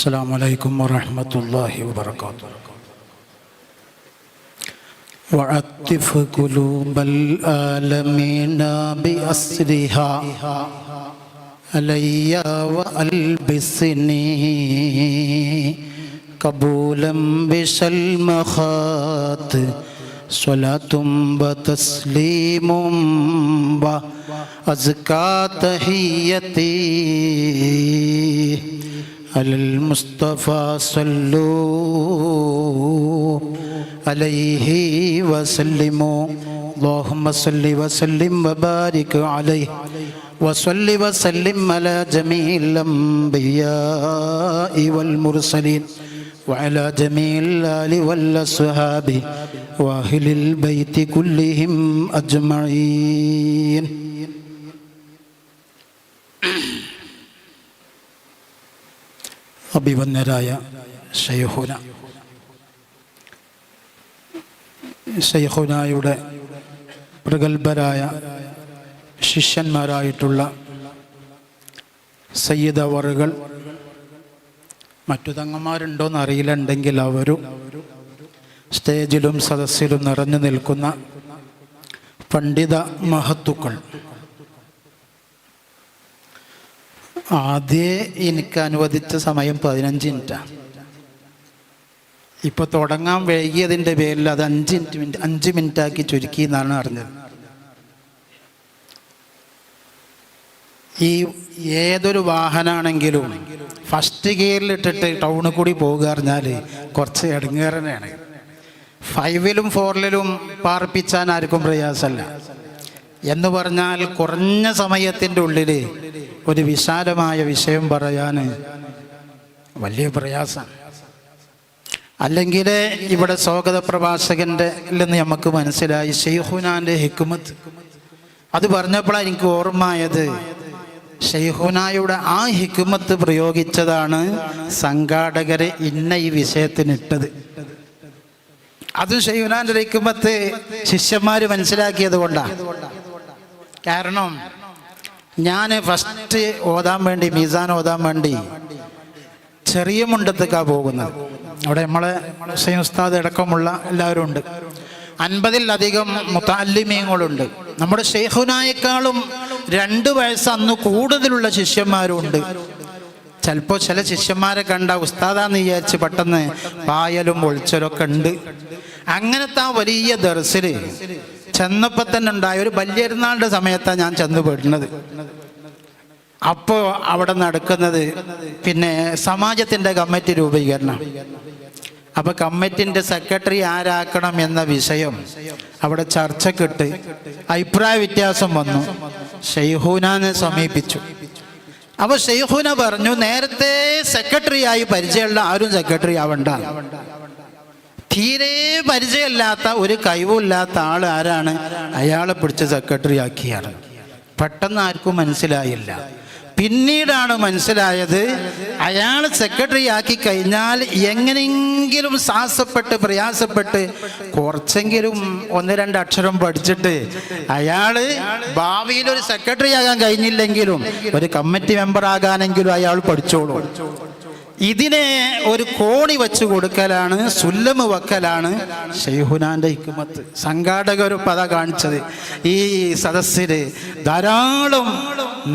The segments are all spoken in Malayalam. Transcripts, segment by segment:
السلام عليكم ورحمة الله وبركاته. وعطف قلوب العالمين بأسرها علي وألبسني قبولا بشلمخات صلاة وتسليم وأزكى تحيتي على المصطفى صلوا عليه وسلموا اللهم صل وسلم وبارك عليه وصل وسلم على جميع الأنبياء والمرسلين وعلى جميع الآل والأصحاب وأهل البيت كلهم أجمعين. അഭിവന്ദരായ ശൈഖുനായുടെ പ്രഗത്ഭരായ ശിഷ്യന്മാരായിട്ടുള്ള സയ്യിദ് അവറുകൾ, മറ്റു തങ്ങന്മാരുണ്ടോയെന്ന് അറിയില്ല, ഉണ്ടെങ്കിൽ അവരും സ്റ്റേജിലും സദസ്സിലും നിറഞ്ഞു നിൽക്കുന്ന പണ്ഡിത മഹത്തുക്കൾ, ആദ്യം എനിക്ക് അനുവദിച്ച സമയം 15 മിനിറ്റാണ്. ഇപ്പോൾ തുടങ്ങാൻ വൈകിയതിൻ്റെ പേരിൽ അത് 5 മിനിറ്റാക്കി ചുരുക്കി എന്നാണ് അറിഞ്ഞത്. ഈ ഏതൊരു വാഹനമാണെങ്കിലും ഫസ്റ്റ് ഗിയറിലിട്ടിട്ട് ടൗണിൽ കൂടി പോകുക പറഞ്ഞാൽ കുറച്ച് ഇടങ്ങേറനെയാണ്. 5ലും 4ലും പാർപ്പിച്ചാൻ ആർക്കും പ്രയാസമല്ല. എന്ന് പറഞ്ഞാൽ കുറഞ്ഞ സമയത്തിൻ്റെ ഉള്ളിൽ ഒരു വിശാലമായ വിഷയം പറയാൻ വലിയ പ്രയാസമാണ്. അല്ലെങ്കിൽ ഇവിടെ സ്വാഗത പ്രഭാഷകൻ്റെ നിന്ന് നമുക്ക് മനസ്സിലായി ശൈഖുനാൻ്റെ ഹിക്മത്ത്. അത് പറഞ്ഞപ്പോഴാണ് എനിക്ക് ഓർമ്മയായത്, ശൈഖുനായുടെ ആ ഹിക്മത്ത് പ്രയോഗിച്ചതാണ് സംഘാടകരെ ഇന്ന ഈ വിഷയത്തിനിട്ടത്. അതും ശൈഖുനാൻ്റെ ഹിക്മത്ത് ശിഷ്യന്മാർ മനസ്സിലാക്കിയത് കൊണ്ടാണ്. കാരണം ഞാൻ ഫസ്റ്റ് ഓതാൻ വേണ്ടി, മീസാൻ ഓതാൻ വേണ്ടി ചെറിയ മുണ്ടത്തേക്കാണ് പോകുന്നത്. അവിടെ നമ്മളെ ഹുസൈൻ ഉസ്താദ് അടക്കമുള്ള എല്ലാവരും ഉണ്ട്. 50-ലധികം മുതഅല്ലിമീങ്ങളുണ്ട്. നമ്മുടെ ശൈഖുനായേക്കാളും 2 വയസ്സ് അന്ന് കൂടുതലുള്ള ശിഷ്യന്മാരുണ്ട്. ചിലപ്പോൾ ചില ശിഷ്യന്മാരെ കണ്ട ഉസ്താദാന്ന് വിചാരിച്ച് പെട്ടെന്ന് പായലും ഒളിച്ചലൊക്കെ ഉണ്ട്. അങ്ങനത്തെ ആ വലിയ ദർസിൽ ചെന്നപ്പോൾ തന്നെ ഉണ്ടായ ഒരു ബലിയരുന്നാളുടെ സമയത്താണ് ഞാൻ ചെന്ന് പെടുന്നത്. അപ്പോൾ അവിടെ നടക്കുന്നത് പിന്നെ സമാജത്തിൻ്റെ കമ്മിറ്റി രൂപീകരണം. അപ്പോൾ കമ്മിറ്റിൻ്റെ സെക്രട്ടറി ആരാക്കണം എന്ന വിഷയം അവിടെ ചർച്ചക്കിട്ട് അഭിപ്രായ വ്യത്യാസം വന്നു. ശൈഖുനാനെ സമീപിച്ചു. അപ്പോൾ ശൈഖുന പറഞ്ഞു, നേരത്തെ സെക്രട്ടറിയായി പരിചയമുള്ള ആരും സെക്രട്ടറി ആവണ്ട. തീരെ പരിചയമില്ലാത്ത, ഒരു കഴിവില്ലാത്ത ആൾ ആരാണ്, അയാളെ പിടിച്ച് സെക്രട്ടറി ആക്കിയാണ്. പെട്ടെന്ന് ആർക്കും മനസ്സിലായില്ല. പിന്നീടാണ് മനസ്സിലായത്, അയാൾ സെക്രട്ടറി ആക്കി കഴിഞ്ഞാൽ എങ്ങനെയെങ്കിലും സാഹസപ്പെട്ട് പ്രയാസപ്പെട്ട് കുറച്ചെങ്കിലും 1-2 അക്ഷരം പഠിച്ചിട്ട് അയാൾ ഭാവിയിൽ ഒരു സെക്രട്ടറി ആകാൻ കഴിഞ്ഞില്ലെങ്കിലും ഒരു കമ്മിറ്റി മെമ്പർ ആകാനെങ്കിലും അയാൾ പഠിച്ചോളൂ. ഇതിനെ ഒരു കോണി വെച്ച് കൊടുക്കലാണ്, സുല്ലമ് വെക്കലാണ് ശൈഖുനാൻ്റെ ഹിക്മത്ത്. സംഘാടകർ പത കാണിച്ചത് ഈ സദസ്സിൽ ധാരാളം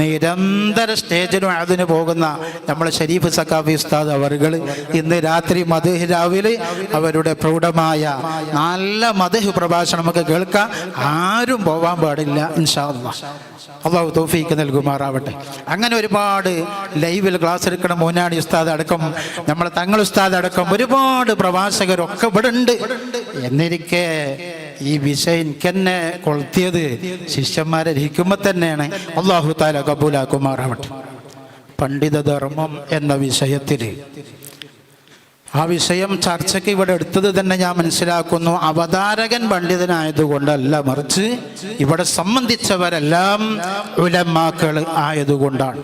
നിരന്തര സ്റ്റേജിലും അതിന് പോകുന്ന നമ്മളെ ഷരീഫ് സഖാഫി ഉസ്താദ് അവറുകൾ ഇന്ന് രാത്രി മദ്ഹ് രാവിലെ അവരുടെ പ്രൗഢമായ നല്ല മദ്ഹ് പ്രഭാഷണം നമുക്ക് കേൾക്കാം. ആരും പോവാൻ പാടില്ല. ഇൻഷാ അല്ലാഹ് അള്ളാഹു തൗഫീഖ് നൽകുമാറാവട്ടെ. അങ്ങനെ ഒരുപാട് ലൈവിൽ ക്ലാസ് എടുക്കണ മോനാടി ഉസ്താദ് അടക്കം, നമ്മളെ തങ്ങൾ ഉസ്താദ് അടക്കം ഒരുപാട് പ്രഭാഷകരൊക്കെ ഇവിടെ ഉണ്ട്. എന്നിരിക്കെ ഈ വിഷയം എനിക്കെന്നെ കൊളുത്തിയത് ശിഷ്യന്മാരെ ഹിക്മത്ത് തന്നെയാണ്. അള്ളാഹു തആല കബൂലാക്കുമാറാവട്ടെ. പണ്ഡിതധർമ്മം എന്ന വിഷയത്തിൽ ആ വിഷയം ചർച്ചയ്ക്ക് ഇവിടെ എടുത്തത് തന്നെ ഞാൻ മനസ്സിലാക്കുന്നു അവതാരകൻ പണ്ഡിതനായതുകൊണ്ടല്ല, മറിച്ച് ഇവിടെ സംബന്ധിച്ചവരെല്ലാം ഉലമാക്കൾ ആയതുകൊണ്ടാണ്.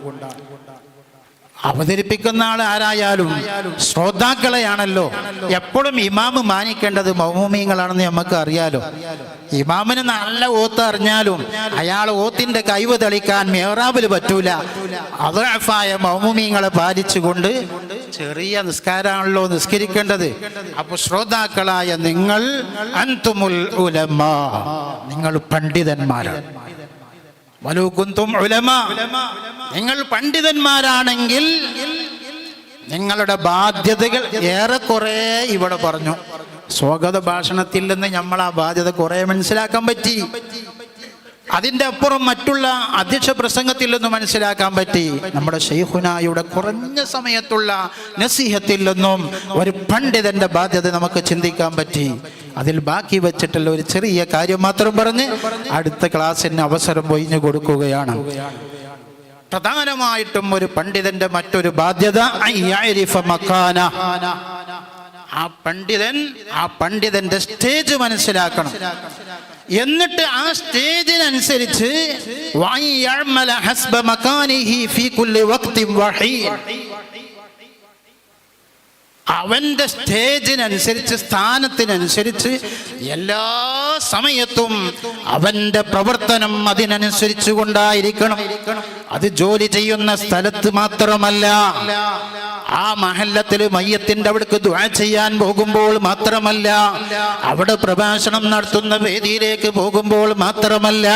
അവതരിപ്പിക്കുന്ന ആൾ ആരായാലും ശ്രോതാക്കളെയാണല്ലോ എപ്പോഴും ഇമാമ് മാനിക്കേണ്ടത്. മൗമൂമീങ്ങളാണെന്ന് നമുക്ക് അറിയാലോ. ഇമാമിന് നല്ല ഓത്ത് അറിഞ്ഞാലും അയാൾ ഓത്തിന്റെ കഴിവ് തെളിക്കാൻ മെഹ്റാബിൽ പറ്റൂല. അദ്അഫായ മൗമൂമീങ്ങളെ പാലിച്ചുകൊണ്ട് ചെറിയ നിസ്കാരമാണല്ലോ നിസ്കരിക്കേണ്ടത്. അപ്പൊ ശ്രോതാക്കളായ നിങ്ങൾ അൻതുമുൽ ഉലമാ, നിങ്ങൾ പണ്ഡിതന്മാരാണ്. വലൗ കുന്തും ഉലമാ, നിങ്ങൾ പണ്ഡിതന്മാരാണെങ്കിൽ നിങ്ങളുടെ ബാധ്യതകൾ ഏറെക്കുറെ ഇവിടെ പറഞ്ഞു. സ്വാഗത ഭാഷണത്തിൽ നിന്ന് നമ്മൾ ആ ബാധ്യത കുറെ മനസ്സിലാക്കാൻ പറ്റി. അതിൻ്റെ അപ്പുറം മറ്റുള്ള അധ്യക്ഷ പ്രസംഗത്തിൽ നിന്നും മനസ്സിലാക്കാൻ പറ്റി. നമ്മുടെ ശൈഖുനായുടെ കുറഞ്ഞ സമയത്തുള്ള നസീഹത്തിൽ നിന്നും ഒരു പണ്ഡിതന്റെ ബാധ്യത നമുക്ക് ചിന്തിക്കാൻ പറ്റി. അതിൽ ബാക്കി വെച്ചിട്ടുള്ള ഒരു ചെറിയ കാര്യം മാത്രം പറഞ്ഞ് അടുത്ത ക്ലാസ്സിന് അവസരം ഒഴിഞ്ഞു കൊടുക്കുകയാണ്. പ്രധാനമായിട്ടും ഒരു പണ്ഡിതന്റെ മറ്റൊരു ബാധ്യത ആ പണ്ഡിതന്റെ സ്റ്റേജ് മനസ്സിലാക്കണം. എന്നിട്ട് ആ സ്റ്റേജിനനുസരിച്ച് അവന്റെ സ്റ്റേജിനനുസരിച്ച് സ്ഥാനത്തിനനുസരിച്ച് എല്ലാ സമയത്തും അവന്റെ പ്രവർത്തനം അതിനനുസരിച്ച് കൊണ്ടായിരിക്കണം. അത് ജോലി ചെയ്യുന്ന സ്ഥലത്ത് മാത്രമല്ല, ആ മഹല്ലത്തിൽ മയ്യത്തിന്റെ അവിടേക്ക് ദുആ ചെയ്യാൻ പോകുമ്പോൾ മാത്രമല്ല, അവിടെ പ്രഭാഷണം നടത്തുന്ന വേദിയിലേക്ക് പോകുമ്പോൾ മാത്രമല്ല,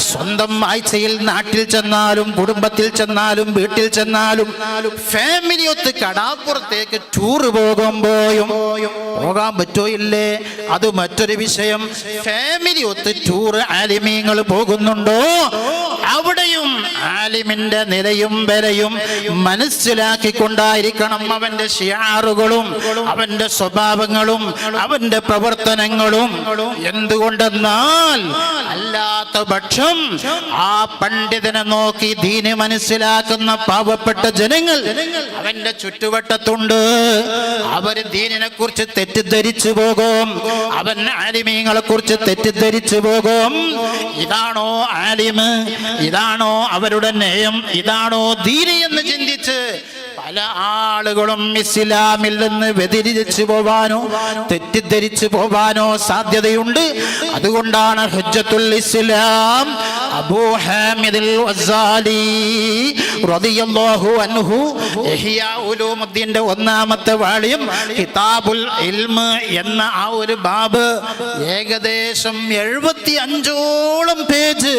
സ്വന്തം ആഴ്ചയിൽ നാട്ടിൽ ചെന്നാലും കുടുംബത്തിൽ ചെന്നാലും വീട്ടിൽ ചെന്നാലും ഫാമിലിയൊത്ത് കടാപ്പുറത്തേക്ക് ടൂർ പോകുമ്പോഴും പോകാൻ പറ്റോ ഇല്ലേ അത് മറ്റൊരു വിഷയം. ഫാമിലി ഒത്ത് ടൂർ ആലിമീങ്ങൾ പോകുന്നുണ്ടോ, അവിടെയും ആലിമിന്റെ നിലയും വിലയും മനസ്സിലാക്കിക്കൊണ്ടായിരിക്കണം അവന്റെ ശിയാറുകളും അവന്റെ സ്വഭാവങ്ങളും അവന്റെ പ്രവർത്തനങ്ങളും. എന്തുകൊണ്ടെന്നാൽ അല്ലാത്ത പക്ഷം ആ പണ്ഡിതനെ നോക്കി ദീന് മനസ്സിലാക്കുന്ന പാവപ്പെട്ട ജനങ്ങൾ അവന്റെ ചുറ്റുവട്ടത്തുണ്ട്. അവര് ദീനിനെ കുറിച്ച് തെറ്റിദ്ധരിച്ചു പോകും, അവൻ ആലിമീങ്ങളെ കുറിച്ച് തെറ്റിദ്ധരിച്ചു പോകും. ഇതാണോ ആലിമ്, ഇതാണോ അവരുടെ നയം, ഇതാണോ ദീനി എന്ന് ചിന്തിച്ച് പല ആളുകളും ഇസ്ലാമിൽ നിന്ന് വ്യതിരിച്ചു പോവാനോ തെറ്റിദ്ധരിച്ചു പോവാനോ സാധ്യതയുണ്ട്. അതുകൊണ്ടാണ് ഹുജ്ജത്തുൽ ഇസ്ലാം അബൂ ഹാമിദുൽ ഗസാലി റളിയല്ലാഹു അൻഹു ഇഹ്യാ ഉലൂമുദ്ദീന്റെ ഒന്നാമത്തെ വാള്യം കിതാബുൽ ഇൽമ് എന്ന ആ ഒരു ബാബ് ഏകദേശം 75ഓളം പേജ്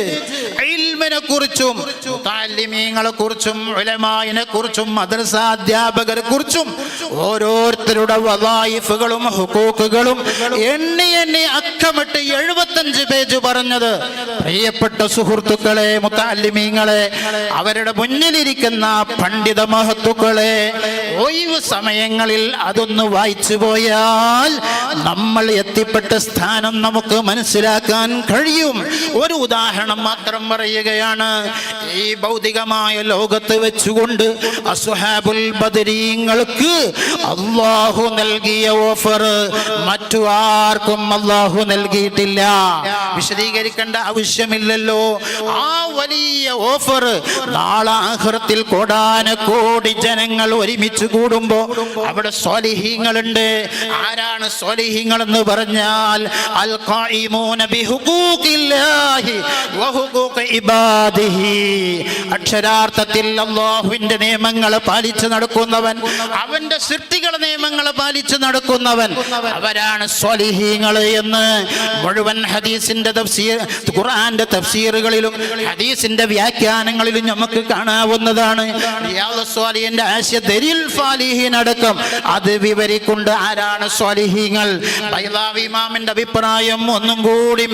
ഇൽമിനെ കുറിച്ചും മുതഅല്ലിമീങ്ങളെ കുറിച്ചും ഉലമായിനെ കുറിച്ചും മദ്രസ അധ്യാപകരെ കുറിച്ചും ഓരോരുത്തരുടെ വദായിഫുകളും ഹുഖൂഖുകളും എണ്ണി അക്കമിട്ട് 75 പേജ് പറഞ്ഞത്. പ്രിയപ്പെട്ട സുഹൃത്തുക്കളെ, മുതഅല്ലിമീങ്ങളെ, അവരുടെ മുന്നിലിരിക്കുന്ന പണ്ഡിത മഹത്തുക്കളെ, ഒഴിവ് സമയങ്ങളിൽ അതൊന്ന് വായിച്ചു പോയാൽ നമ്മൾ എത്തിപ്പെട്ട സ്ഥാനം നമുക്ക് മനസ്സിലാക്കാൻ കഴിയും. ഒരു ഉദാഹരണം മാത്രം പറയുകയാണ്. ഈ ഭൗതികമായ ലോകത്ത് വെച്ചുകൊണ്ട് അസ്ഹാബുൽ ബദരീങ്ങൾക്ക് അല്ലാഹു നൽകിയ ഓഫർ മറ്റു ആർക്കും അല്ലാഹു നൽകിയിട്ടില്ല. വിശദീകരിക്കേണ്ട ആവശ്യമില്ലല്ലോ. ആ വലിയ ഓഫർ നാളെ ആഖിറത്തിൽ കോടാനകോടി ജനങ്ങൾ ഒരുമിച്ച് കൂടുമ്പോ അവിടെ സ്വാലിഹീങ്ങളുണ്ട്. ആരാണ് സ്വാലിഹീങ്ങൾ എന്ന് പറഞ്ഞാൽ അൽ ഖായിമൂന ബിഹുഖൂഖില്ലാഹി വഹുഖൂഖി ഇബാദിഹി, അക്ഷരാർത്ഥത്തിൽ അല്ലാഹുവിന്റെ നിയമങ്ങൾ പാലിച്ചു നടക്കുന്നവൻ, അവന്റെ സൃഷ്ടികളുടെ നിയമങ്ങൾ പാലിച്ചു നടക്കുന്നവൻ, അവരാണ് സ്വാലിഹീങ്ങൾ എന്ന് മുഴുവൻ ഹദീസിന്റെ തഫ്സീർ, ഖുർആന്റെ തഫ്സീറുകളിലും ഹദീസിന്റെ വ്യാഖ്യാനങ്ങളിലും നമുക്ക് കാണാവുന്നതാണ്. റിയാദുസ് സ്വാലിഹിന്റെ ആശയ ദലീൽ ഫാലിഹീൻ അടക്കം അത് വിവരിക്കൊണ്ട് ആരാണ് സ്വാലിഹീങ്ങൾ. ബൈളാവി ഇമാമിന്റെ അഭിപ്രായം ഒന്നും കൂടി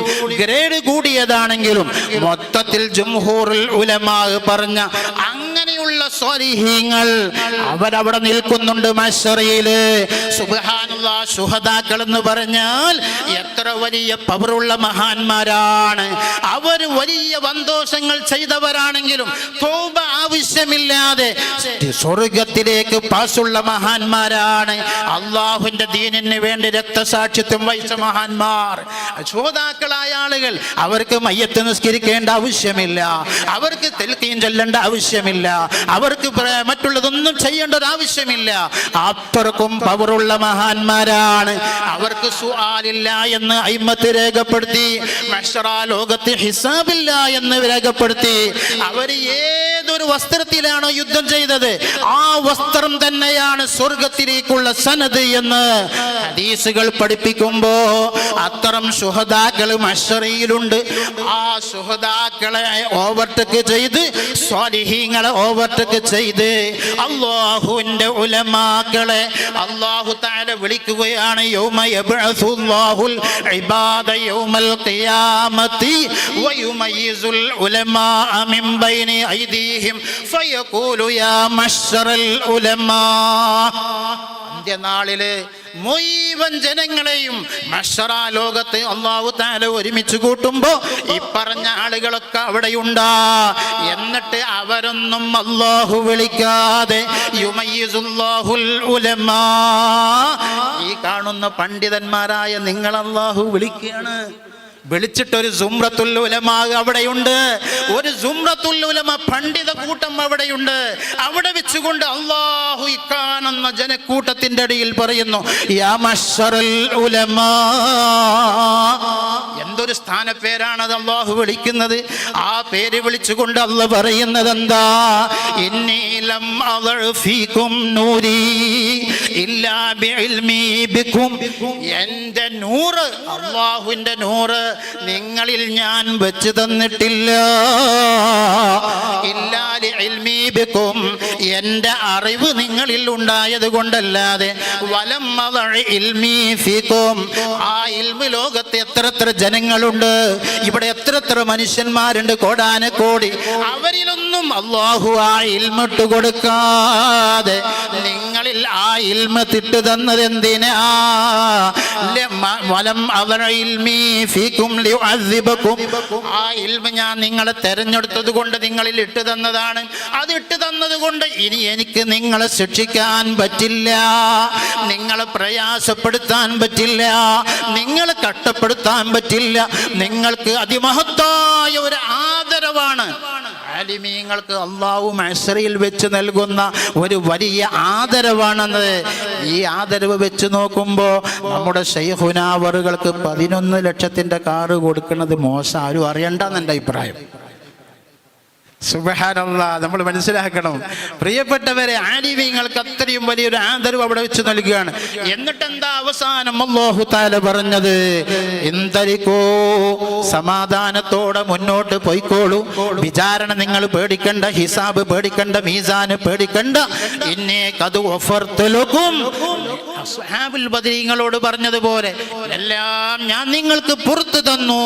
ഗ്രേഡ് കൂടിയതാണെങ്കിലും മൊത്തത്തിൽ ജംഹൂറുൽ ഉലമാ പറഞ്ഞ അങ്ങനെയുള്ള സ്വാലിഹീങ്ങൾ അവരവിടെ നിൽക്കുന്നുണ്ട് മഹ്ശറില്. സുബ്ഹാനല്ലാഹ്, ശുഹദാക്കൾ എന്ന് പറഞ്ഞാൽ എത്ര വലിയ പവറുള്ള മഹാന്മാരാണ്. അവർ വലിയ വന്തോഷങ്ങൾ ചെയ്തവരാണെങ്കിലും തൗബ ആവശ്യമില്ലാതെ സ്വർഗത്തിലേക്ക് പാസുള്ള മഹാന്മാരാണ്. അള്ളാഹുവിന്റെ ദീനിന് വേണ്ടി രക്തസാക്ഷിത്വം വഹിച്ച മഹാന്മാർ, ശുഹദാക്കളായ ആളുകൾ. അവർക്ക് മയ്യത്ത് നിസ്കരിക്കേണ്ട ആവശ്യമില്ല, അവർക്ക് തൽഖീൻ ചൊല്ലേണ്ട ആവശ്യമില്ല, അവർക്ക് മറ്റുള്ളതൊന്നും ചെയ്യേണ്ട ഒരു ആവശ്യമില്ല. അത്രക്കും പവറുള്ള മഹാന്മാരാണ്. അവർക്ക് സുആലില്ല എന്ന് അയിമ്മത്ത് രേഖപ്പെടുത്തി, മഹ്ശറ ലോകത്ത് ഹിസാബില്ല എന്ന് രേഖപ്പെടുത്തി. അവർ ഏതൊരു വസ്ത്രത്തിൽ വസ്ത്രത്തിലാണോ യുദ്ധം ചെയ്തത്, ആ വസ്ത്രം തന്നെയാണ് സ്വർഗത്തിലേക്കുള്ള സനദ് എന്ന് ഹദീസുകൾ പഠിപ്പിക്കുമ്പോ അത്തരം ശുഹദാക്കൾ മഹ്ശറിയിലുണ്ട്. ആ ശുഹദാക്കളെ ഓവർടേക്ക് ചെയ്ത്, സ്വാലിഹീങ്ങളെ ഓവർടേക്ക് ചെയ്ത് അല്ലാഹുവിന്റെ ഉലമാക്കളെ അല്ലാഹു തആല വിളിക്കുകയാണ്. യൗമ യബ്അസുല്ലാഹുൽ ഇബാദ യൗമൽ ഖിയാമത്തി വയുമയ്യിസുൽ ഉലമാഅ മിൻ ബൈനി ഐദീഹിം ഫയഖൂലു യാ മശ്ശറൽ ഉലമാ. അന്ത്യനാളില് മുഴുവൻ ജനങ്ങളെയും മഹ്ശറ ലോകത്ത് അല്ലാഹു തആല ഒരുമിച്ച് കൂട്ടുമ്പോ ഈ പറഞ്ഞ ആളുകളൊക്കെ അവിടെയുണ്ടാ. എന്നിട്ട് അവരൊന്നും അല്ലാഹു വിളിക്കാതെ യുമയ്യിസുല്ലാഹുൽ ഉലമാ, ഈ കാണുന്ന പണ്ഡിതന്മാരായ നിങ്ങൾ അല്ലാഹു വിളിക്കുകയാണ്. വിളിച്ചിട്ടൊരു സുംറത്തുൽ ഉലമാ അവിടെയുണ്ട്, ഒരു സുംറത്തുൽ ഉലമ പണ്ഡിത കൂട്ടം അവിടെയുണ്ട്. അവിടെ വെച്ചുകൊണ്ട് അല്ലാഹു ഈ കാണുന്ന ജനക്കൂട്ടത്തിന്റെ ഇടയിൽ പറയുന്നു, യാ മശ്ശറൽ ഉലമാ. എന്തൊരു സ്ഥാനപ്പേരാണത് അല്ലാഹു വിളിക്കുന്നത്. ആ പേര് വിളിച്ചുകൊണ്ട് അല്ലാഹു പറയുന്നത് എന്താ? ഇന്നി ലം അദഉ ഫീകും നൂരി ഇല്ലാ ബിഇൽമി ബികും. എൻ്റെ നൂറ്, അല്ലാഹുവിൻ്റെ നൂറ് നിങ്ങളിൽ ഞാൻ വെച്ച് തന്നിട്ടില്ല. ഇല്ലാ ലിഇൽമി ബികും, എൻ്റെ അറിവ് നിങ്ങളിൽ ഉണ്ടായത് കൊണ്ടല്ലാതെ. വലം അദഉ ഇൽമി ഫീകും, ആ ഇൽമു ലോകത്ത് എത്ര ജനങ്ങളുണ്ട്, ഇവിടെ എത്ര മനുഷ്യന്മാരുണ്ട്, കോടാനക്കോടി. അവരിലൊന്നും അല്ലാഹു ആ ഇൽമിട്ട് കൊടുക്കാതെ നിങ്ങളിൽ ആ ഇൽമ തിട്ട് തന്നത് എന്തിനാ? വലം അദഉ ഇൽമി ഫീകും ലിയുഅദ്ദിബകും, ആ ഇൽമ ഞാൻ നിങ്ങളെ തെരഞ്ഞെടുത്തത് കൊണ്ട് നിങ്ങളിൽ ഇട്ട് തന്നതാണ്. അത് ഇട്ട് തന്നത് കൊണ്ട് ഇനി എനിക്ക് നിങ്ങളെ ശിക്ഷിക്കാൻ പറ്റില്ല, നിങ്ങളെ പ്രയാസപ്പെടുത്താൻ പറ്റില്ല, നിങ്ങളെ കഷ്ടപ്പെടുത്താൻ പറ്റില്ല. നിങ്ങൾക്ക് അതിമഹത്തായ ഒരു ആദരവാണ് ആലിമീങ്ങൾക്ക് അല്ലാഹു മഹ്ശറിൽ വെച്ച് നൽകുന്ന ഒരു വലിയ ആദരവാണെന്നത്. ഈ ആദരവ് വെച്ച് നോക്കുമ്പോൾ നമ്മുടെ ശൈഖുനാ അവറുകൾക്ക് 11 ലക്ഷത്തിന്റെ കാറ് കൊടുക്കുന്നത് മോശം, ആരും അറിയണ്ടെന്ന് എൻ്റെ അഭിപ്രായം. സുബ്ഹാനല്ലാഹ്, നമ്മൾ മനസ്സിലാക്കണം പ്രിയപ്പെട്ടവരെ, ആലിമീങ്ങൾക്ക് അത്രയും വലിയൊരു ആദരവ് അവിടെ വെച്ച് നൽകുകയാണ്. എന്നിട്ട് എന്താ അവസാനം അല്ലാഹു തആല പറഞ്ഞത്? ഇന്തരിക്കോ, സമാധാനത്തോടെ മുന്നോട്ട് പോയിക്കോളൂ, വിചാരണ നിങ്ങൾ പേടിക്കണ്ട, ഹിസാബ് പേടിക്കണ്ട, മീസാന് പേടിക്കണ്ട. ഇന്നേ ഖദ് വഫർതുലകും, അസ്ഹാബുൽ ബദരീങ്ങളോട് പറഞ്ഞതുപോലെ എല്ലാം ഞാൻ നിങ്ങൾക്ക് പുറത്തു തന്നു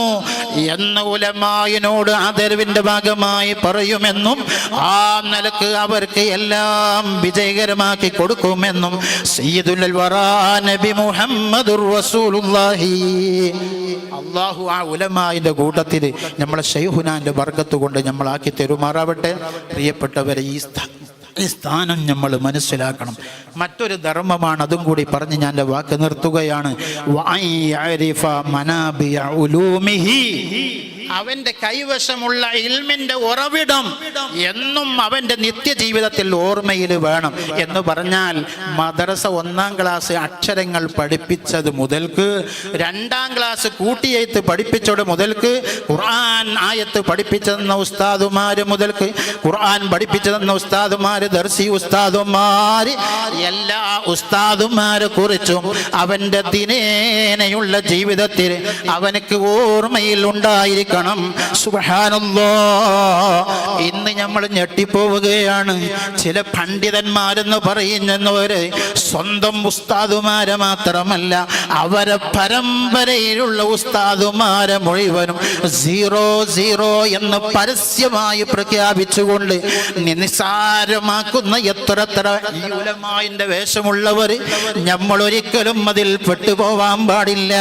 എന്ന് ഉലമായിനോട് ആദരവിന്റെ ഭാഗമായി പറയുമെന്നും ആ നിലക്ക് അവർക്ക് എല്ലാം വിജയകരമാക്കി കൊടുക്കുമെന്നും സയ്യിദുൽ വറാ നബി മുഹമ്മദുർ റസൂലുള്ളാഹി. അല്ലാഹു ആ ഉലമായിന്റെ കൂട്ടത്തിൽ നമ്മളെ ശൈഖുനാന്റെ ബർക്കത്ത് കൊണ്ട് നമ്മളാക്കി തരുമാറാവട്ടെ. പ്രിയപ്പെട്ടവരെ, ഈ സ്ഥാനം നമ്മൾ മനസ്സിലാക്കണം. മറ്റൊരു ധർമ്മമാണ്, അതും കൂടി പറഞ്ഞ് ഞാൻ എൻ്റെ വാക്ക് നിർത്തുകയാണ്. അവന്റെ കൈവശമുള്ള ഇൽമിന്റെ ഉറവിടം എന്നും അവന്റെ നിത്യജീവിതത്തിൽ ഓർമ്മയിൽ വേണം എന്ന് പറഞ്ഞാൽ, മദ്രസ 1-ാം ക്ലാസ് അക്ഷരങ്ങൾ പഠിപ്പിച്ചത് മുതൽക്ക് 2-ാം ക്ലാസ് കൂട്ടിയെഴുത്ത് പഠിപ്പിച്ചത് മുതൽക്ക്, ഖുർആൻ ആയത്ത് പഠിപ്പിച്ചതെന്ന ഉസ്താദുമാര് മുതൽക്ക്, ഖുർആൻ പഠിപ്പിച്ചതെന്ന ഉസ്താദുമാര്, ദർസി ഉസ്താദുമാര്, എല്ലാ ഉസ്താദുമാരെ കുറിച്ചും അവന്റെ ദിനേനയുള്ള ജീവിതത്തിൽ അവനക്ക് ഓർമ്മയിൽ ഉണ്ടായിരിക്കണം. സുബ്ഹാനല്ലാഹ്, ഇന്ന് നമ്മൾ ഞെട്ടിപ്പോവുകയാണ്. ചില പണ്ഡിതന്മാരെന്ന് പറയുന്നവര് സ്വന്തം ഉസ്താദുമാരെ മാത്രമല്ല, അവരെ പരമ്പരയിലുള്ള ഉസ്താദുമാരെ മുഴുവനും 0-0 എന്ന് പരസ്യമായി പ്രഖ്യാപിച്ചുകൊണ്ട് നിസ്സാരമാക്കുന്ന എത്ര ഈ ഉലമായിന്റെ വേഷമുള്ളവർ, നമ്മൾ ഒരിക്കലും അതിൽ പെട്ടുപോവാൻ പാടില്ല.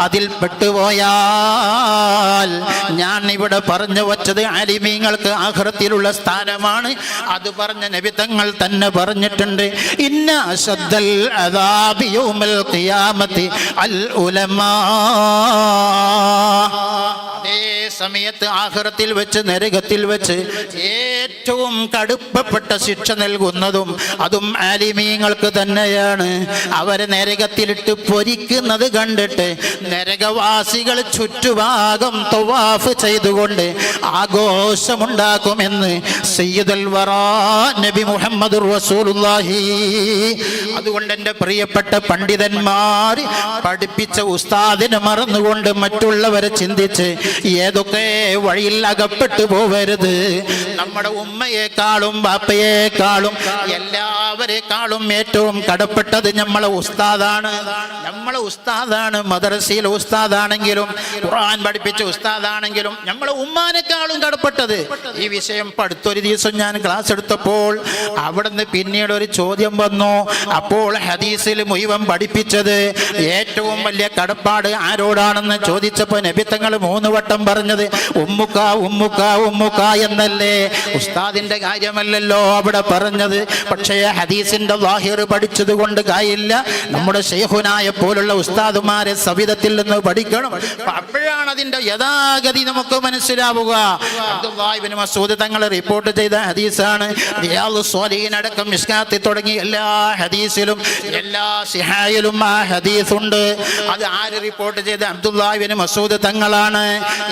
അതിൽ പെട്ടുപോയാൽ ഞാൻ ഇവിടെ പറഞ്ഞു വച്ചത് ആലിമീങ്ങൾക്ക് ആഖിറത്തിലുള്ള സ്ഥാനമാണ്. അത് പറഞ്ഞ നബി തങ്ങൾ തന്നെ പറഞ്ഞിട്ടുണ്ട്, ഇന്ന അശദ്ദൽ അദാബി യൗമൽ ഖിയാമത്തി അൽ ഉലമാ. അതേ സമയത്ത് ആഖിറത്തിൽ വെച്ച് നരകത്തിൽ വെച്ച് ഏറ്റവും കടുപ്പപ്പെട്ട ശിക്ഷ നൽകുന്നതും അതും ആലിമീങ്ങൾക്ക് തന്നെയാണ്. അവരെ നരകത്തിലിട്ട് പൊരിക്കുന്നത് കണ്ടിട്ട് നരകവാസികൾ ചുറ്റുഭാഗം തവാഫ് ചെയ്തുകൊണ്ട് ആഘോഷമുണ്ടാക്കുമെന്ന് സയ്യിദുൽ വറാ നബി മുഹമ്മദുർ റസൂലുള്ളാഹി. അതുകൊണ്ട് എൻ്റെ പ്രിയപ്പെട്ട പണ്ഡിതന്മാർ പഠിപ്പിച്ച ഉസ്താദിനെ മറന്നുകൊണ്ട് മറ്റുള്ളവരെ ചിന്തിച്ച് ഏതൊക്കെ വഴിയിൽ അകപ്പെട്ടു പോവരുത്. നമ്മുടെ ഉമ്മയെക്കാളും ബാപ്പയെക്കാളും എല്ലാവരെക്കാളും ഏറ്റവും കടപ്പെട്ടത് നമ്മളെ ഉസ്താദാണ്. നമ്മളെ ഉസ്താദാണ്. മദ്രസയിലെ ഉസ്താദാണെങ്കിലും ഖുർആൻ പഠിപ്പിച്ച ഉസ്താദാണെങ്കിലും നമ്മളെ ഉമ്മാനെക്കാളും കടപ്പെട്ടത്. ഈ വിഷയം അടുത്തൊരു ദിവസം ഞാൻ ക്ലാസ് എടുത്തപ്പോൾ അവിടുന്ന് പിന്നീട് ഒരു ചോദ്യം വന്നു. അപ്പോൾ ഹദീസിൽ മുഴുവൻ പഠിപ്പിച്ചത് ഏറ്റവും വലിയ കടപ്പാട് ആരോടാണെന്ന് ചോദിച്ചപ്പോൾ നബി തങ്ങൾ 3 വട്ടം പറഞ്ഞത് ഉമ്മുക്ക ഉമ്മുക്ക ഉമ്മുക്ക എന്നല്ലേ, ഉസ്താദിന്റെ കാര്യമല്ലല്ലോ അവിടെ പറഞ്ഞത്. പക്ഷേ ഹദീസിന്റെ ലാഹിർ പഠിച്ചത് കൊണ്ട് കാര്യമില്ല. നമ്മുടെ ശൈഖുനായ പോലുള്ള ഉസ്താദുമാരെ സവിധത്തിൽ നിന്ന് പഠിക്കണം. അപ്പോഴാണ് അതിന്റെ യഥാഗതി നമുക്ക് മനസ്സിലാവുക. അബ്ദുല്ലാഹി ഇബ്നു മസ്ഊദ് തങ്ങൾ റിപ്പോർട്ട് ചെയ്ത ഹദീസാണ്. റിയാദുസ് സ്വാലിഹീൻ അടക്കം മിസ്കാത്തിൽ തുടങ്ങി എല്ലാ ഹദീസിലും എല്ലാ സിഹായിലും ആ ഹദീസ് ഉണ്ട്. അത് ആര് റിപ്പോർട്ട് ചെയ്ത? അബ്ദുല്ലാഹി ഇബ്നു മസ്ഊദ് തങ്ങളാണ്.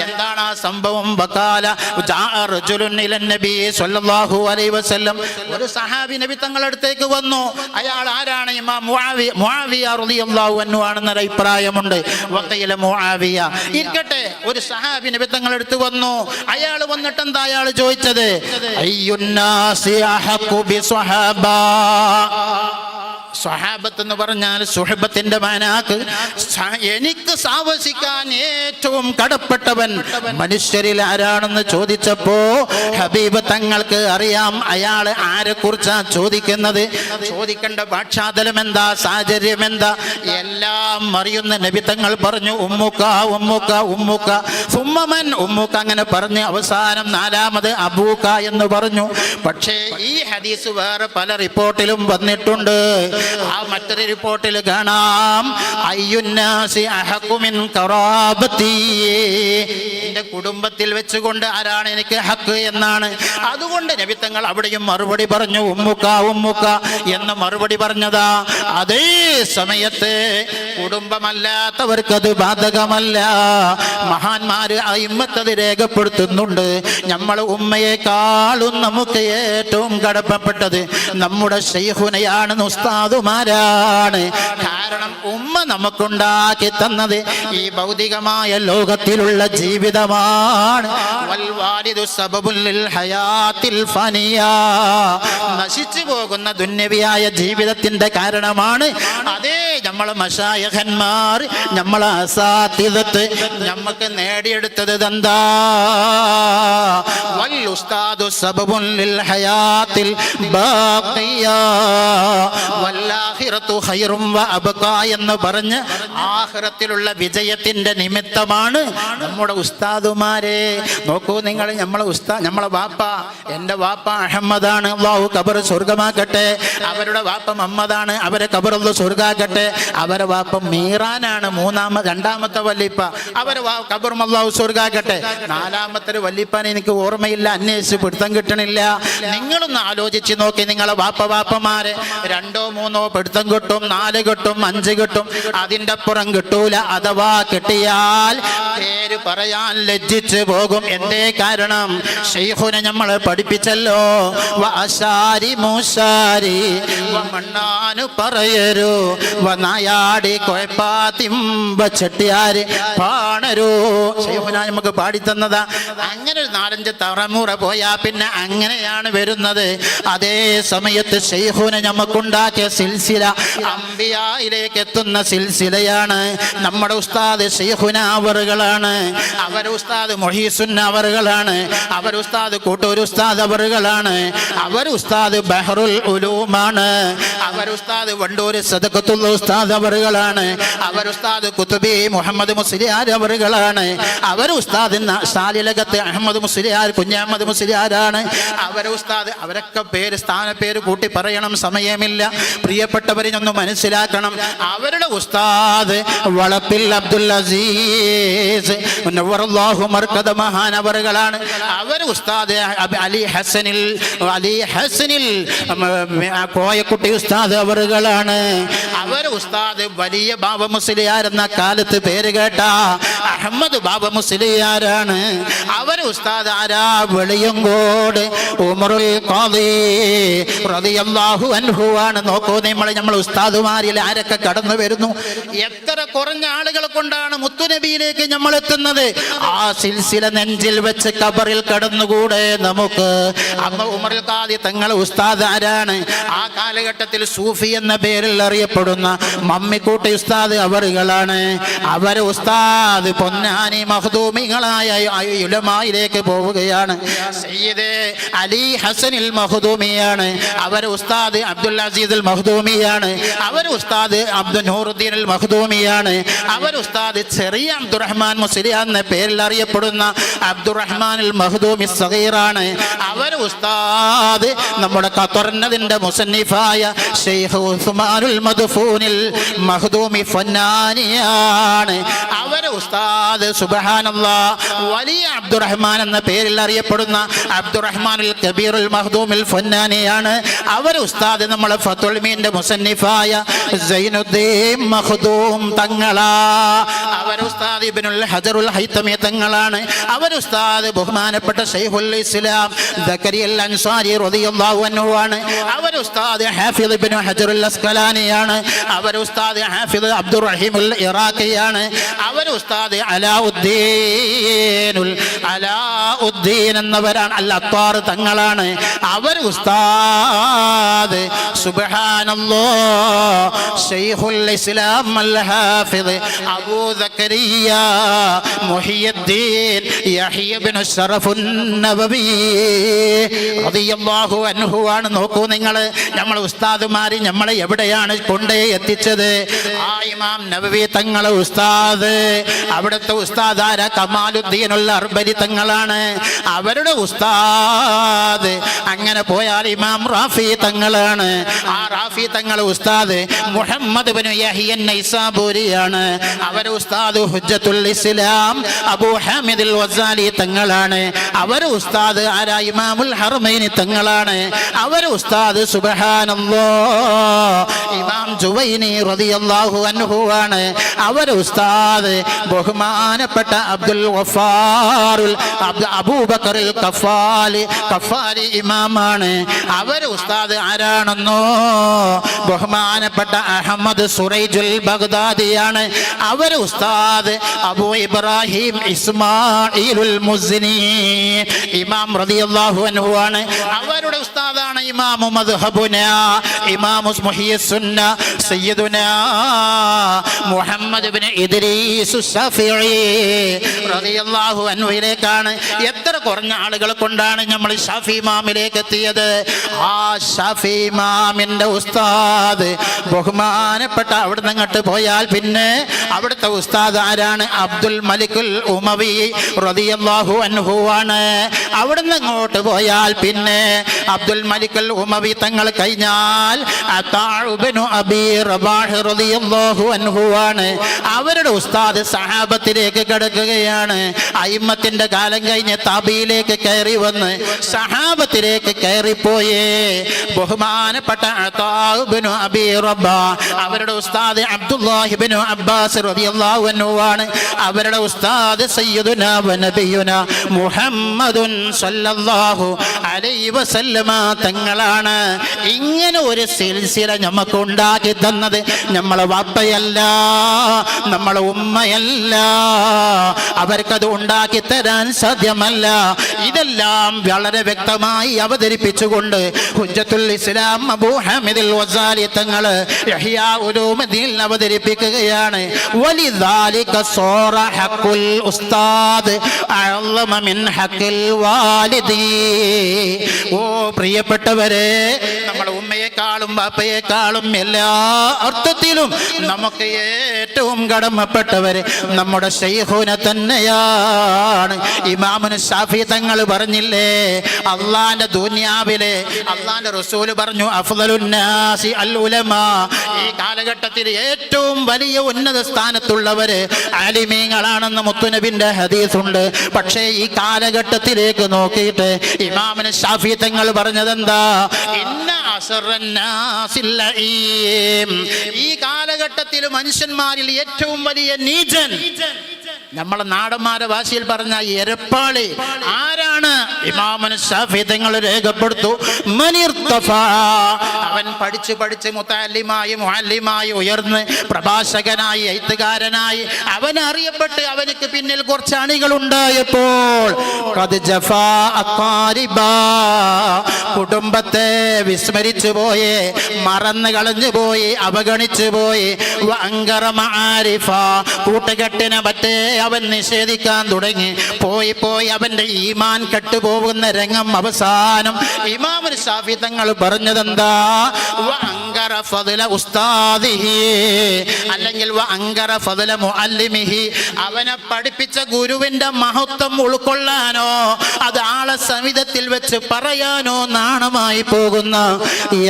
എന്താണ് ആ സംഭവം? വഖാല ജാഅ റജുലുൻ ഇലൻ നബി സ്വല്ലല്ലാഹു അലൈഹി വസല്ലം. ഒരു സഹാബി നബി തങ്ങളുടെ അടുത്തേക്ക് വന്നു. അയാൾ ആരാണ്? ഇമാം മുആവിയ റളിയല്ലാഹു അൻഹു ആണെന്ന അഭിപ്രായമുണ്ട്. വഖീല മുആവിയ ഇരിക്കട്ടെ. ഒരു സഹാബി നബി തങ്ങളുടെ അടുത്ത് വന്നു. അയാൾ വന്നിട്ട് എന്താ അയാൾ ചോദിച്ചത്? അയ്യുന്നാസി അഹഖു ബിസ്വഹാബ. സ്വഹാബത്ത് എന്ന് പറഞ്ഞാൽ സുഹബത്തിന്റെ മാനാക്ക് എനിക്ക് സാവസിക്കാൻ ഏറ്റവും കടപ്പെട്ടവൻ മനുഷ്യരിൽ ആരാണെന്ന് ചോദിച്ചപ്പോ ഹബീബ് തങ്ങൾക്ക് അറിയാം അയാൾ ആരെ കുറിച്ചാ ചോദിക്കുന്നത്. ചോദിക്കേണ്ട ഭാഷാതലം എന്താ, സാഹചര്യം എന്താ, എല്ലാം അറിയുന്ന നബി തങ്ങൾ പറഞ്ഞു ഉമ്മുക്ക ഉമ്മുക്ക ഉമ്മുക്ക സുമ്മമൻ ഉമ്മുക്ക. അങ്ങനെ പറഞ്ഞ് അവസാനം 4ാമത് അബൂക്ക എന്ന് പറഞ്ഞു. പക്ഷേ ഈ ഹദീസ് വേറെ പല റിപ്പോർട്ടിലും വന്നിട്ടുണ്ട്. ആ മറ്റൊരു റിപ്പോർട്ടിൽ കാണാം അയ്യുന്നാസി അഹഖു മിൻ ഖറാബതി. എൻ്റെ കുടുംബത്തിൽ വെച്ചുകൊണ്ട് ആരാണ് എനിക്ക് ഹക്ക് എന്നാണ്. അതുകൊണ്ട് നബി തങ്ങൾ അവിടെയും മറുപടി പറഞ്ഞു ഉമ്മുക്ക ഉമ്മുക്ക എന്ന് മറുപടി പറഞ്ഞതാ. അതേ സമയത്ത് കുടുംബമല്ലാത്തവർക്കത് ബാധകമല്ല. മഹാന്മാര് അയിമ്മത്തത് രേഖപ്പെടുത്തുന്നുണ്ട്. നമ്മൾ ഉമ്മയെക്കാളും നമുക്ക് ഏറ്റവും കടപ്പെട്ടത് നമ്മുടെ ശൈഖുനയാണ്, ഉസ്താദുമാരാണ്. കാരണം ഉമ്മ നമുക്കുണ്ടാക്കി തന്നത് ഈ ഭൗതികമായ ലോകത്തിലുള്ള ജീവിതമാണ്. വൽവാലിദു സബബുൽ ലിൽ ഹയാത്തിൽ ഫനിയാ. നശിച്ചു പോകുന്ന ദുന്യവിയായ ജീവിതത്തിന്റെ കാരണമാണ്. അതേ നമ്മളെ മശായിഖന്മാർ, നമ്മളെ അസാതിദത്ത് നമുക്ക് നേടിയെടുത്തത് എന്താ? വൽ ഉസ്താദു സബബുൽ ലിൽ ഹയാത്തിൽ ബാഖിയാ വല്ലാഹിറത്തു ഖൈറും വ അബ്ഖാ എന്ന് പറഞ്ഞ് ആഖിറത്തിലുള്ള വിജയത്തിന്റെ നിമിത്തമാണ് നമ്മുടെ ഉസ്താദുമാരെ. നോക്കൂ നിങ്ങൾ, നമ്മളെ ഉസ്താദ്, നമ്മളെ വാപ്പ, എൻ്റെ വാപ്പ അഹമ്മദാണ്, അല്ലാഹു ഖബർ സ്വർഗമാക്കട്ടെ. അവരുടെ വാപ്പ മുഹമ്മദാണ്, അവരെ ഖബർ അല്ലാഹു സ്വർഗാക്കട്ടെ. അവരെ വാപ്പ മീറാനാണ്, 2ാമത്തെ വല്ലിപ്പ, അവരെ ഖബർ അല്ലാഹു സ്വർഗാക്കട്ടെ. 4ാമത്തെ വല്ലിപ്പാൻ എനിക്ക് ഓർമ്മയില്ല, അന്വേഷിച്ച് പിടുത്തം കിട്ടണില്ല. നിങ്ങളൊന്ന് ആലോചിച്ച് നോക്കി, നിങ്ങളെ വാപ്പമാരെ 2ഓ 3ഓ പിടുത്തം കിട്ടും, 4 കിട്ടും, 5 കിട്ടും, അതിൻ്റെ അപ്പുറം കിട്ടൂല. അഥവാ കിട്ടിയാൽ പേര് പറയാൻ ലജ്ജിച്ച് പോകും. എന്തേ കാരണം? ശൈഖുനെ നമ്മൾ പഠിപ്പിച്ചല്ലോ. വഅശാരി മൂശാരി വമണ്ണാനു പറയരു വനായാടി കൊയപ്പാത്തിമ്പ ചെട്ടിയാര് പാണരു. ശൈഖുന നമുക്ക് പാടിത്തന്നതാ. അങ്ങനെ ഒരു 4-5 തലമുറ പോയാ പിന്നെ അങ്ങനെയാണ് വരുന്നത്. അതേ സമയത്ത് ശൈഖുനെ നമുക്കുണ്ടാക്കിയ സിൽസില അംബിയായിലേക്ക് എത്തുന്ന സിൽസിലയാണ്. നമ്മുടെ ഉസ്താദ് ശൈഖുന അവറുകളാണ്, അവർ ഉസ്താദ് മുഹീസുന്ന അവറുകളാണ്, അവർ ഉസ്താദ് കൂട്ടൂർ ഉസ്താദ് അവറുകളാണ്, അവർ ഉസ്താദ് ബഹറുൽ ഉലൂമാണ്, അവർ ഉസ്താദ് വണ്ടൂർ സദഖത്തുൽ ഉസ്താദ് അവറുകളാണ്, അവർ ഉസ്താദ് കുത്തുബി മുഹമ്മദ് മുസ്ലിയാർ അവറുകളാണ്, അവർ ഉസ്താദ് സാലിലകത്ത് അഹമ്മദ് മുസ്ലിയാർ കുഞ്ഞഹമ്മദ് മുസ്ലിയാരാണ്, അവർ ഉസ്താദ്. അവരൊക്കെ സ്ഥാനപ്പേര് കൂട്ടി പറയണം, സമയമില്ല. പ്രിയപ്പെട്ട പ്രിയപ്പെട്ടവരിനൊന്ന് മനസ്സിലാക്കണം. അവരുടെ ഉസ്താദ് വളപ്പിൽ അബ്ദുൽ അസീസ് നവ്വറല്ലാഹു മർകദ മഹാനവറുകളാണ്. അവർ ഉസ്താദ് അലി ഹസനിൽ കോയക്കുട്ടി ഉസ്താദ് അവറുകളാണ്. അവർ ഉസ്താദ് വലിയ ബാബ മുസ്ലിയാർ എന്ന കാലത്ത് പേര് കേട്ട അഹമ്മദ് ബാബ മുസ്ലിയാരാണ്. അവർ ഉസ്താദ് ആരാ? വെളിയങ്കോട് ഉമറുൽ ഖാദി റളിയല്ലാഹു അൻഹു ആണ്. നോക്കൂ നമ്മൾ ഉസ്താദുമാരിൽ ആരൊക്കെ കടന്നു വരുന്നു. എത്ര കുറഞ്ഞ ആളുകൾ കൊണ്ടാണ് മുത്തുനബിയിലേക്ക് നമ്മൾ എത്തുന്നത്. ആ സിൽസില നെഞ്ചിൽ വെച്ച് ഖബറിൽ കടന്നുകൂടെ നമുക്ക്? അന്ന് ഉമറുൽ ഖാദി തങ്ങളെ ഉസ്താദ് ആരാണ്? ആ കാലഘട്ടത്തിൽ സൂഫി എന്ന പേരിൽ അറിയപ്പെടുന്ന മമ്മിക്കൂട്ടി ഉസ്താദ് അവറുകളാണ്. അവരെ ഉസ്താദ് പൊന്നാനി മഖ്ദൂമികളായ ഉലമായിലേക്ക് പോവുകയാണ്. സയ്യിദ് അലി ഹസനിൽ മഖ്ദൂമിയാണ്. അവരെ ഉസ്താദ് അബ്ദുൽ അസീസ് അൽ മഖ്ദൂമിയാണ്. അവർ ഉസ്താദ് അബ്ദുൽ നൂറുദ്ദീൻ അൽ മഖ്ദൂമിയാണ്. അവർ ഉസ്താദ് ചെറിയ അബ്ദുറഹ്മാൻ മുസ്ലിയാർ എന്ന പേരിൽ അറിയപ്പെടുന്ന അബ്ദുറഹ്മാൻ അൽ മഖ്ദൂമി സഗീറാണ്. അവർ ഉസ്താദ് നമ്മുടെ ഖത്തറിന്റെ മുസന്നിഫായ ശൈഖ് ഉസ്മാനുൽ മദ്ഫൂനിൽ മഖ്ദൂമി ഫന്നാനിയാണ്. അവർ ഉസ്താദ് സുബ്ഹാനല്ലാഹ് വലിയ അബ്ദുറഹ്മാൻ എന്ന പേരിൽ അറിയപ്പെടുന്ന അബ്ദുറഹ്മാനുൽ കബീറുൽ മഖ്ദൂമിൽ ഫന്നാനിയാണ്. അവർ ഉസ്താദ് നമ്മളെ ഫത്തുൽ മീന്റെ മുസന്നിഫായ സൈനുദ്ദീൻ മഖ്ദൂം തങ്ങളാ. അവർ ഉസ്താദ് ഇബ്നുൽ ഹജറുൽ ഹൈതമി തങ്ങളാണ്. അവർ ഉസ്താദ് ബഹുമാനപ്പെട്ട ശൈഖുൽ ഇസ്ലാം സക്കരിയൽ അൻസാരി റളിയല്ലാഹു അൻഹു ആണ്. അവർ ഉസ്താദ് ഹാഫിദ് ഇബ്നു ഹജറുൽ അസ്ഖലാനിയാണ്. അവർ ഉസ്താദ് ഹാഫിദ് അബ്ദുർ റഹീമുൽ ഇറാഖിയാണ്. അവർ ഉസ്താദ് അലാഉദ്ദീൻ എന്നവരാണ്. അൽ അത്താർ തങ്ങളാണ്. അവർ ഉസ്താദ് സുബ്ഹാനല്ലാഹ് ശൈഖുൽ ഇസ്ലാം അൽ ഹാഫിദ് അബൂ സക്കരിയ മുഹിയുദ്ദീൻ യഹ്യ ഇബ്നു ശറഫുൻ നബവി റളിയല്ലാഹു അൻഹു ആണ്. നോക്കൂ നിങ്ങൾ, നമ്മൾ ഉസ്താദുമാര് നമ്മളെ എവിടെയാണ് കൊണ്ടേ എത്തിച്ചത്? ആ ഇമാം നബവി തങ്ങളെ ഉസ്താദ്, അവിടുത്തെ ഉസ്താദ് ആരാ? കമാലുദ്ദീനുൽ അർബരി തങ്ങളാണ്. അവരുടെ ഉസ്താദ് അങ്ങനെ പോയാൽ ഇമാം റാഫി തങ്ങളാണ്. ആ റാഫി തങ്ങളെ ഉസ്താദ് മുഹമ്മദ് ഇബ്നു യഹ്യ നൈസാബൂരിയാണ്. അവരുടെ ഉസ്താദ് ഹുജ്ജത്തുൽ ഇസ്ലാം അബൂ ഹാമിദ് അൽ വസാലി തങ്ങളാണ്. അവരുടെ ഉസ്താദ് ആരാ? ഇമാമുൽ ഹറമൈനി തങ്ങളാണ്. അവരുടെ ഉസ്താദ് സുബ്ഹാനല്ലാഹ് ഇമാം ജുവൈനി റളിയല്ലാഹു അൻഹു ആണ്. അവരുടെ ഉസ്താദ് ബഹുമാനപ്പെട്ട അബ്ദുൽ ഗഫാറുൽ അബൂബക്കർ കഫാലി ഇമാമാണ്. അവരുടെ ഉസ്താദ് ആരാണെന്നോ? ബഹുമാനപ്പെട്ട അഹമ്മദ് സുറൈജുൽ ബഗ്ദാദിയാണ്. അവരുടെ ഉസ്താദ് അബൂ ഇബ്രാഹിം ഇസ്മാഈലുൽ മുസ്നി ഇമാം റളിയല്ലാഹു അൻഹു ആണ്. അവരുടെ ഉസ്താദാണ് ഇമാമു മദ്ഹബുനാ ഇമാമു മുഹിയ്യസ്സുന്ന സയ്യിദുനാ മുഹമ്മദ് ഇബ്നു ഇദ്രീസ് ശഫീഈ റളിയല്ലാഹു അൻഹുവിലേക്കാണ്. എത്ര കുറഞ്ഞ ആളുകളെ കൊണ്ടാണ് നമ്മൾ ഷാഫി ഇമാമിലേക്ക് എത്തിയത്. ആ ഷാഫി ഇമാമിന്റെ ഉസ്താദ് ബഹുമാനപ്പെട്ട അവിടുന്ന് അങ്ങോട്ട് പോയാൽ പിന്നെ അവിടുത്തെ ഉസ്താദ് ആരാണ്? അബ്ദുൽ മലിക്കുൽ ഉമവി റളിയല്ലാഹു അൻഹു ആണ്. അവിടുന്ന് അങ്ങോട്ട് പോയാൽ പിന്നെ അബ്ദുൽ മലിക്കുൽ ഉമവി തങ്ങൾ കഴിഞ്ഞാൽ അതാഉബ്നു അബീ റബാഹ് റളിയല്ലാഹു അൻഹു ആണ്. അവരുടെ ഉസ്താദ് സഹാബത്തിലേക്ക് കടക്കുകയാണ്. അയിമ്മത്തിന്റെ കാലം കഴിഞ്ഞ് താബിയിലേക്ക് കയറി വന്ന് സഹാബത്തിലേക്ക് കയറിപ്പോയേ ബഹുമാനപ്പെട്ട അതാഉബ്നു അബീ റബാഹ്. അവരുടെ ഉസ്താദ് അബ്ദുല്ലാഹി ഇബ്നു അബ്ബാസ് റളിയല്ലാഹു അൻഹു ആണ്. അവരുടെ ഉസ്താദ് സയ്യിദുനാ വ നബിയുനാ മുഹമ്മദുൻ സല്ലല്ലാഹു അലൈഹി വസല്ലമ തങ്ങളാണ്. ഇങ്ങനെ ഒരു സിൽസില നമുക്ക് ഉണ്ടാക്കി തന്നത് നമ്മളെ വാപ്പയല്ല, നമ്മളെ ഉമ്മയല്ല. അവർക്കത് ഉണ്ടാക്കി തരാൻ സാധ്യമല്ല. ഇതെല്ലാം വളരെ വ്യക്തമായി അവതരിപ്പിച്ചുകൊണ്ട് ഹുജ്ജത്തുൽ ഇസ്ലാം അബൂ ഹാമിദ് അൽ വസാലി തങ്ങൾ ഇഹ്യാ ഉലൂമുദ്ദീൻ അവതരിപ്പിക്കുകയാണ്. വലിദാലിക സോറ ഹഖുൽ ഉസ്താദ് അഅ്ളമ മിൻ ഹഖിൽ വാലിദി. ഓ പ്രിയപ്പെട്ടവരെ, നമ്മുടെ ഉമ്മയെക്കാളും ബാപ്പയെക്കാളും എല്ലാ അർത്ഥത്തിലും നമുക്ക് ഏറ്റവും കടമപ്പെട്ടവര് നമ്മുടെ ശൈഖുന തന്നെയാണ്. ഇമാമുന ശാഫി തങ്ങൾ പറഞ്ഞില്ലേ, അള്ളാന്റെ ദുനിയാവിലെ അള്ളാന്റെ റസൂല് പറഞ്ഞു, അഫ്ളലുന്നാസി അൽ ഉലമാ, ഈ കാലഘട്ടത്തിൽ ഏറ്റവും വലിയ ഉന്നത സ്ഥാനത്തുള്ളവര് ആലിമീങ്ങളാണെന്ന് മുത്തുനബിന്റെ ഹദീസുണ്ട്. പക്ഷേ ഈ കാലഘട്ടത്തിലേക്ക് നോക്കിയിട്ട് ഇമാമുന ശാഫി തങ്ങൾ പറഞ്ഞതെന്താ? ഇന്ന അസറന്നാസിൽ ലഈം, ഈ കാലഘട്ടത്തിൽ മനുഷ്യന്മാരിൽ ഏറ്റവും വലിയ നീചൻ, നമ്മളെ നാടന്മാരെ ഭാഷയിൽ പറഞ്ഞ എരപ്പാളി ആരാണ്? ഇമാമുന ശാഫി തങ്ങൾ രേഖപ്പെടുത്തു, മനിർത്തഫ, അവൻ പഠിച്ച് മുതല്ലിമായി മുഅല്ലിമായി ഉയർന്ന് പ്രഭാഷകനായി എഴുത്തുകാരനായി അവൻ അറിയപ്പെട്ട് അവനക്ക് പിന്നിൽ കുറച്ച് അണികൾ ഉണ്ടായപ്പോൾ ഖദ് ജഫാ അഖാരിബാ, കുടുംബത്തെ വിസ്മരിച്ചു പോയി, മറന്നു കളഞ്ഞു പോയി, അവഗണിച്ചു പോയി. വഅങ്കറ മആരിഫ, കൂട്ടുകെട്ടിനെ പറ്റേ അവൻ നിഷേധിക്കാൻ തുടങ്ങി. പോയി അവന്റെ ഈമാൻ കെട്ടുപോകുന്ന രംഗം അവസാനം ഇമാമുൽ ശാഫി തങ്ങൾ പറഞ്ഞതെന്താ? വഅങ്കറ ഫദ്ല ഉസ്താദിഹി, അല്ലെങ്കിൽ വഅങ്കറ ഫദ്ല മുഅല്ലിമിഹി, അവനെ പഠിപ്പിച്ച ഗുരുവിന്റെ മഹത്വം ഉൾക്കൊള്ളാനോ അത് ആളെ സമിതത്തിൽ വെച്ച് പറയാനോ നാണമായി പോകുന്ന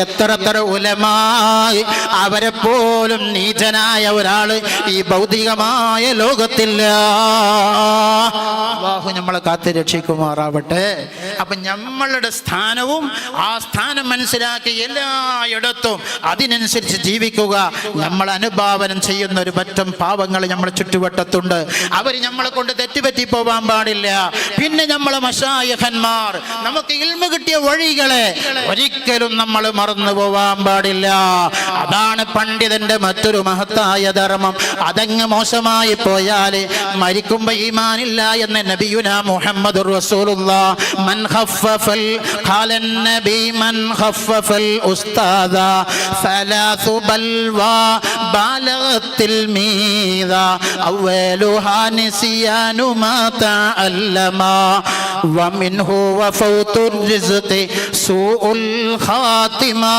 എത്ര ഉലമായി, അവരെ പോലും നീചനായ ഒരാള് ഈ ഭൗതികമായ ലോകത്തില്ല. അല്ലാഹു നമ്മളെ കാത്ത് രക്ഷിക്കുമാറാവട്ടെ. അപ്പൊ നമ്മളുടെ സ്ഥാനവും ആ സ്ഥാനം മനസ്സിലാക്കി എല്ലായിടത്തും അതിനനുസരിച്ച് ജീവിക്കുക. നമ്മൾ അനുഭാവനം ചെയ്യുന്ന ഒരു പറ്റം പാവങ്ങൾ നമ്മുടെ ചുറ്റുവട്ടത്തുണ്ട്. അവർ നമ്മളെ കൊണ്ട് തെറ്റുപറ്റി പോവാൻ പാടില്ല. പിന്നെ നമ്മളെ മശായിഖന്മാർ നമുക്ക് ഇൽമ കിട്ടിയ വഴികളെ ഒരിക്കലും നമ്മൾ മറന്നു പോവാൻ പാടില്ല. അതാണ് പണ്ഡിതന്റെ മറ്റൊരു മഹത്തായ ധർമ്മം. അതങ്ങ് മോശമായി പോയാൽ മരിക്കുമ്പോ ഈമാനില്ല എന്ന് നബിയുനാ മുഹമ്മദുർ റസൂലുള്ളാഹ്. മൻ ഖഫഫൽ ഖാലൻ നബി മൻ ഖഫഫൽ ഉസ്താദ സലാസു ബൽവാ ബാലഗത്തിൽ മീദാ അവലുഹാ നിസിയാനു മാ തഅല്ലമാ വമിൻഹു വഫൗതുർ റിസ്ഖി സൂഉൽ ഖാതിമാ.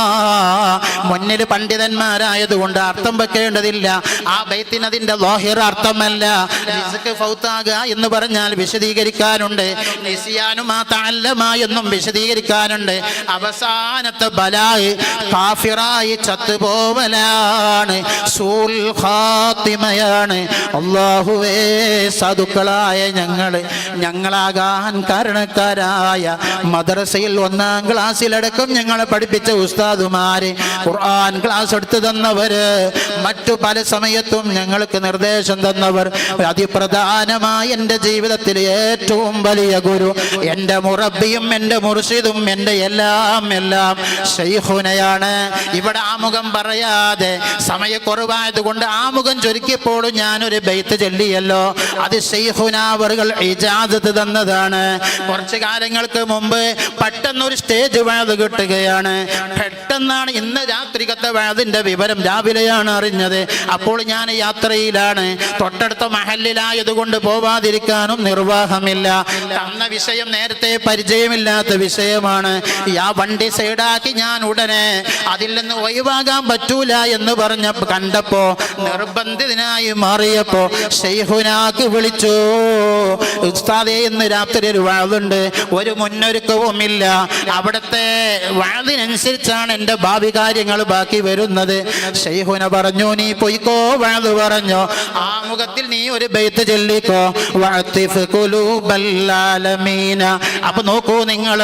മുന്നിൽ പണ്ഡിതന്മാരായതുകൊണ്ട് അർത്ഥം വെക്കേണ്ടതില്ല. ആ ബൈത്തിന് അതിന്റെ ലാഹിർ അർത്ഥമല്ല. റിസ്ഖ് ഫൗത്താകുക എന്ന് പറഞ്ഞാൽ വിശദീകരിക്കാനുണ്ട്, നിസിയാനു മാ തഅല്ലമ എന്നും വിശദീകരിക്കാനുണ്ട്. അവസാനത്തെ ബലായ് കാഫിറായി ചത്തുപോവലാണ്, സൂൽ ഖാതിമയാണ്. അല്ലാഹുവേ, സാധുക്കളായ ഞങ്ങളാകാൻ കാരണക്കാരായ മദ്രസയിൽ 1-ാം ക്ലാസ്സിലടക്കം ഞങ്ങളെ പഠിപ്പിച്ച ഉസ്താദുമാര്, ഖുർആൻ ക്ലാസ് എടുത്തു തന്നവര്, മറ്റു പല സമയത്തും ഞങ്ങൾക്ക് നിർദ്ദേശം തന്നവർ, അതിപ്രധാനമായി എൻ്റെ ജീവിതത്തിൽ ഏറ്റവും വലിയ ഗുരു, എൻ്റെ മുറബിയും എൻ്റെ മുർഷിദും എൻ്റെ എല്ലാം ശൈഖുനയാണ്. ഇവിടെ ആമുഖം പറയാതെ സമയക്കുറവായത് കൊണ്ട് ആമുഖം ചുരുക്കിയപ്പോഴും ഞാനൊരു ബൈത്ത് ചൊല്ലിയല്ലോ. അത് ശൈഖുന അവറുകൾ ഇജാസത്ത് തന്നതാണ്. കുറച്ച് കാലങ്ങൾക്ക് മുമ്പ് പെട്ടെന്നൊരു സ്റ്റേജ് വാഴ് കിട്ടുകയാണ്. പെട്ടെന്നാണ് ഇന്ന് രാത്രികത്തെ വാഴതിൻ്റെ വിവരം രാവിലെയാണ് അറിഞ്ഞത്. അപ്പോൾ ഞാൻ യാത്രയിലാണ്. തൊട്ടടുത്ത മഹല്ലിലായതുകൊണ്ട് പോവാതിരിക്കാനും നിർവാഹമില്ല. തന്ന വിഷയം നേരത്തെ പരിചയമില്ലാത്ത വിഷയമാണ്. ആ വണ്ടി സൈഡാക്കി ഞാൻ ഉടനെ അതിൽ നിന്ന് ഒഴിവാകാൻ പറ്റൂല എന്ന് കണ്ടപ്പോ നിർബന്ധിതനായി മാറിയപ്പോ ശൈഖുനാക്ക് വിളിച്ചു, ഉസ്താദേ ഇന്ന് രാത്രി ഒരു വാഴുണ്ട്, ഒരു മുന്നൊരുക്കവുമില്ല. അവിടുത്തെ വാഴിനനുസരിച്ചാണ് എൻ്റെ ഭാവി കാര്യങ്ങൾ ബാക്കി വരുന്നത്. ശൈഖുന പറഞ്ഞു, നീ പൊയ്ക്കോ, വാഴ് പറഞ്ഞു. ആമുഖത്തിൽ നീ ഒരു ബൈത്ത് ചൊല്ലിക്കോ, വഅതിഫ് ഖുലൂബൽ ആലമീന. അപ്പൊ നോക്കൂ നിങ്ങൾ,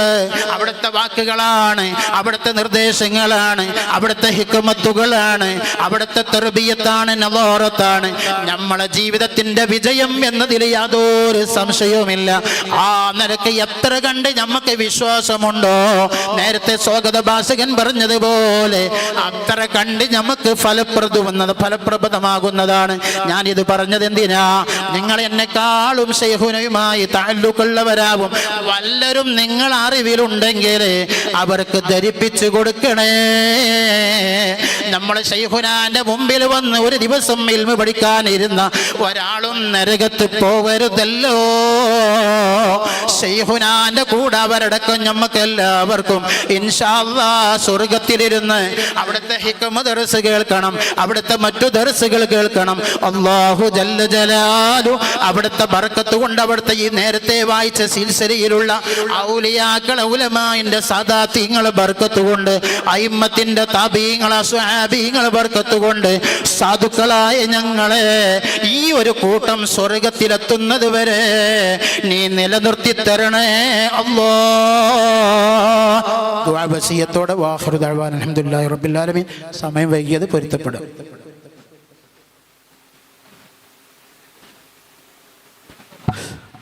അവിടുത്തെ വാക്കുകളാണ്, അവിടുത്തെ നിർദ്ദേശങ്ങളാണ്, അവിടുത്തെ ഹിക്മത്തുകളാണ്, അവിടുത്തെ തർബിയത്താണ്, നളോറത്താണ് നമ്മളെ ജീവിതത്തിന്റെ വിജയം എന്നതിൽ യാതൊരു സംശയവുമില്ല. ആ നിലക്ക് എത്ര കണ്ട് നമുക്ക് വിശ്വാസമുണ്ടോ, നേരത്തെ സ്വാഗത ഭാഷകൻ പറഞ്ഞതുപോലെ അത്ര കണ്ട് നമുക്ക് ഫലപ്രദമാകുന്നതാണ്. ഞാനിത് പറഞ്ഞത് എന്തിനാ? നിങ്ങൾ എന്നെക്കാളും ശൈഖുനയുമായി തഅല്ലുഖുള്ളവരാവും വല്ലരും നിങ്ങൾ അറിവിലുണ്ടെങ്കിൽ അവർക്ക് ധരിപ്പിച്ചു കൊടുക്കണേ. നമ്മളെ ശൈഖുനാന്റെ മുമ്പിൽ വന്ന് ഒരു ദിവസം ഇൽമു പഠിക്കാനിരുന്ന ഒരാളും നരകത്ത് പോകരുതല്ലോ. ശൈഖുനാന്റെ കൂടെ അവരടക്കം നമുക്ക് എല്ലാവർക്കും ഇൻഷാ അല്ലാഹ് സ്വർഗത്തിലിരുന്ന് അവിടുത്തെ ഹിക്മ ദർസ് കേൾക്കണം, അവിടുത്തെ മറ്റു ദർസുകൾ കേൾക്കണം. അല്ലാഹു ജല്ല ജലാലു അവിടുത്തെ ബർക്കത്ത് കൊണ്ട് അവിടുത്തെ ഈ നേരത്തെ വായിച്ച സിൽസിലയിലുള്ള ഔലിയാക്കളെ ഉലമാഇന്റെ സാദാത്യങ്ങളെ ബർക്കത്ത് കൊണ്ട് അയിമ്മത്തിന്റെ താബീങ്ങളെ സ്വഹാബീങ്ങളെ ബർക്കത്ത് കൊണ്ട് സാധുക്കളായ ഞങ്ങളെ ഈ ഒരു കൂട്ടം സ്വർഗത്തിലെത്തുന്നത് വരെ നീ നിലനിർത്തി തരണേ അല്ലാഹ്. ദുആ വസിയത്തോടെ വാഖിറു ദഅ്വാന അൽഹംദുലില്ലാഹി റബ്ബിൽ ആലമീൻ. സമയം വൈകിയത് പൊരുത്തപ്പെടും.